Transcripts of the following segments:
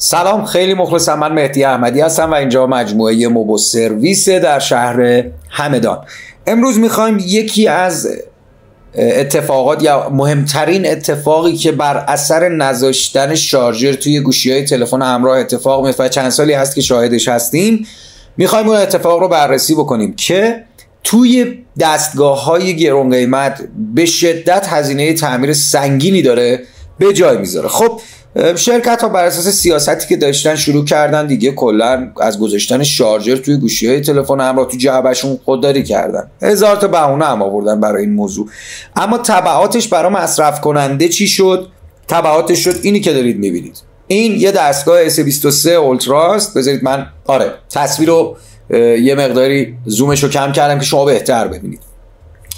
سلام، خیلی مخلصم. من مهدی احمدی هستم و اینجا مجموعه موبو سرویس در شهر همدان. امروز میخوایم یکی از اتفاقات یا مهمترین اتفاقی که بر اثر نذاشتن شارژر توی گوشی‌های تلفن همراه اتفاق میفته، چند سالی هست که شاهدش هستیم، میخوایم اون اتفاق رو بررسی بکنیم که توی دستگاه‌های گران قیمت به شدت هزینه تعمیر سنگینی داره به جای میذاره. خب شرکت ها بر اساس سیاستی که داشتن شروع کردن دیگه کلا از گذاشتن شارژر توی گوشی‌های تلفن همراه تو جعبه‌شون خودداری کردن. هزار تا بهونه هم آوردن برای این موضوع. اما تبعاتش برای مصرف کننده چی شد؟ تبعاتش شد اینی که دارید می‌بینید. این یه دستگاه S23 اولتراست. بذارید من تصویر رو یه مقداری زومش رو کم کردم که شما بهتر ببینید.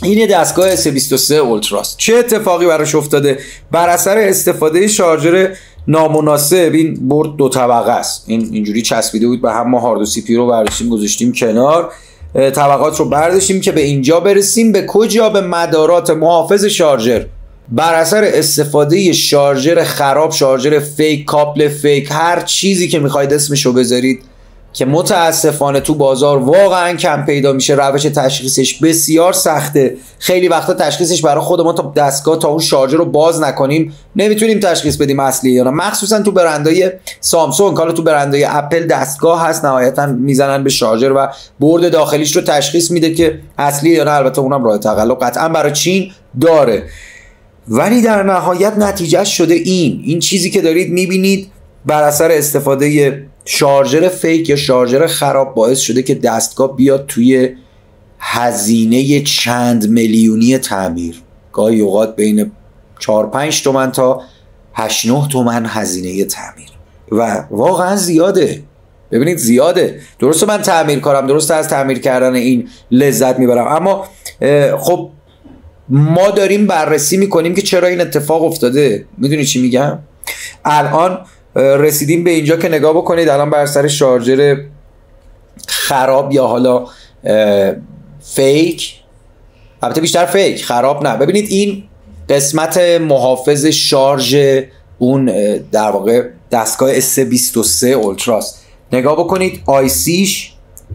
این دستگاه S23 اولتراست. چه اتفاقی براش افتاده؟ بر اثر استفاده شارژر نامناسب. این برد دو طبقه است، اینجوری چسبیده بود به هم. ما هارد و سی پی رو برداشتیم گذاشتیم کنار، طبقات رو برداشتیم که به اینجا برسیم. به کجا؟ به مدارات محافظ شارژر. بر اثر استفاده شارژر خراب، شارژر فیک، کابل فیک، هر چیزی که میخواید اسمشو بذارید که متاسفانه تو بازار واقعا کم پیدا میشه. روش تشخیصش بسیار سخته. خیلی وقتا تشخیصش برای خود ما تا دستگاه تا اون شارژر رو باز نکنیم نمیتونیم تشخیص بدیم اصلی یا نه. مخصوصا تو برندهای سامسونگ، حالا تو برندهای اپل دستگاه هست نهایتا میزنن به شارژر و برد داخلیش رو تشخیص میده که اصلی یا نه. البته اونم راه تقلب قطعا برای چین داره، ولی در نهایت نتیجه شده این چیزی که دارید میبینید بر اثر استفاده شارژر فیک یا شارژر خراب باعث شده که دستگاه بیاد توی هزینه چند میلیونی تعمیر. گاهی اوقات بین 4-5 تومن تا 8-9 تومن هزینه تعمیر و واقعا زیاده. ببینید زیاده. درسته من تعمیر کارم، درسته از تعمیر کردن این لذت میبرم، اما خب ما داریم بررسی میکنیم که چرا این اتفاق افتاده. میدونی چی میگم؟ الان رسیدیم به اینجا که نگاه بکنید الان بر سر شارژر خراب یا حالا فیک، البته بیشتر فیک، خراب نه. ببینید این قسمت محافظ شارژ اون در واقع دستگاه S23 اولتراست. نگاه بکنید آیسیش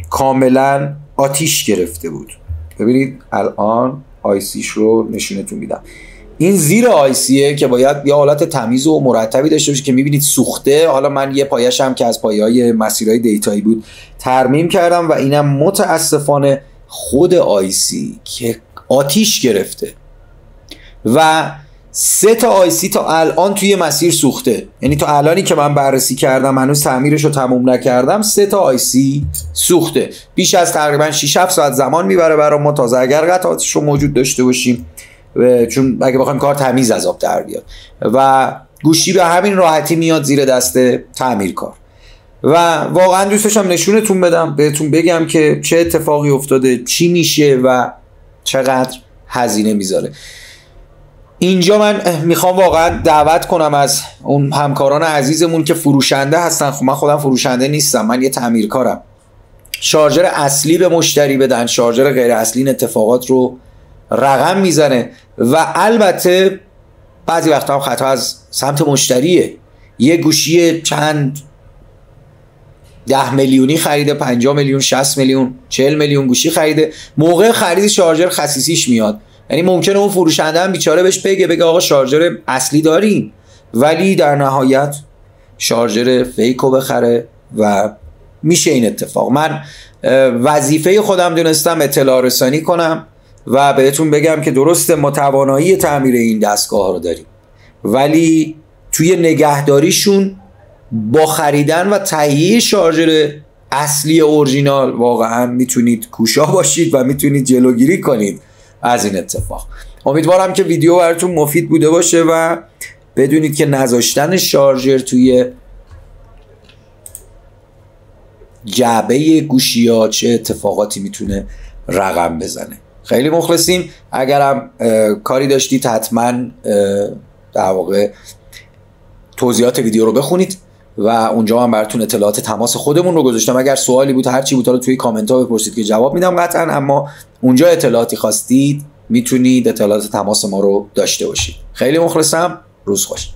کاملا آتیش گرفته بود. ببینید الان آیسیش رو نشونتون میدم. این زیر آیسیه که باید یه حالت تمیز و مرتبی داشته باشه که میبینید سوخته. حالا من یه پایش هم که از پایه‌های مسیرهای دیتایی بود ترمیم کردم و اینم متاسفانه خود آیسی که آتیش گرفته و 3 تا آیسی تا الان توی مسیر سوخته. یعنی تا الانی که من بررسی کردم هنوز تعمیرش رو تموم نکردم 3 تا آیسی سوخته. بیش از تقریبا 6-7 ساعت زمان میبره برای ما تازه اگر قطعاتش رو موجود داشته باشیم، چون اگه بخوایم کار تمیز از آب در بیاد و گوشی به همین راحتی میاد زیر دست تعمیرکار. و واقعا دوست داشتم نشونتون بدم، بهتون بگم که چه اتفاقی افتاده، چی میشه و چقدر هزینه میذاره. اینجا من میخوام واقعا دعوت کنم از اون همکاران عزیزمون که فروشنده هستن. خب من خودم فروشنده نیستم، من یه تعمیرکارم. شارژر اصلی به مشتری بدن، شارژر غیر اصلی این اتفاقات رو رقم میزنه و البته بعضی وقتا هم خطا از سمت مشتریه. یه گوشی چند 10 میلیونی خریده، 50 میلیون، 60 میلیون، 40 میلیون گوشی خریده، موقع خرید شارژر خصیصیش میاد. یعنی ممکنه اون فروشنده هم بیچاره بهش بگه آقا شارژر اصلی داریم، ولی در نهایت شارژر فیکو بخره و میشه این اتفاق. من وظیفه خودم دونستم اطلاع رسانی کنم و بهتون بگم که درسته ما توانایی تعمیر این دستگاه ها رو داریم، ولی توی نگهداریشون با خریدن و تهیه شارژر اصلی اورجینال واقعا میتونید کوشا باشید و میتونید جلوگیری کنید از این اتفاق. امیدوارم که ویدیو براتون مفید بوده باشه و بدونید که نذاشتن شارژر توی جعبه گوشی ها چه اتفاقاتی میتونه رقم بزنه. خیلی مخلصیم. اگرم کاری داشتید حتما در واقع توضیحات ویدیو رو بخونید و اونجا هم براتون اطلاعات تماس خودمون رو گذاشتم. اگر سوالی بود هر چی بود توی کامنت ها بپرسید که جواب میدم قطعا، اما اونجا اطلاعاتی خواستید میتونید اطلاعات تماس ما رو داشته باشید. خیلی مخلصم. روز خوش.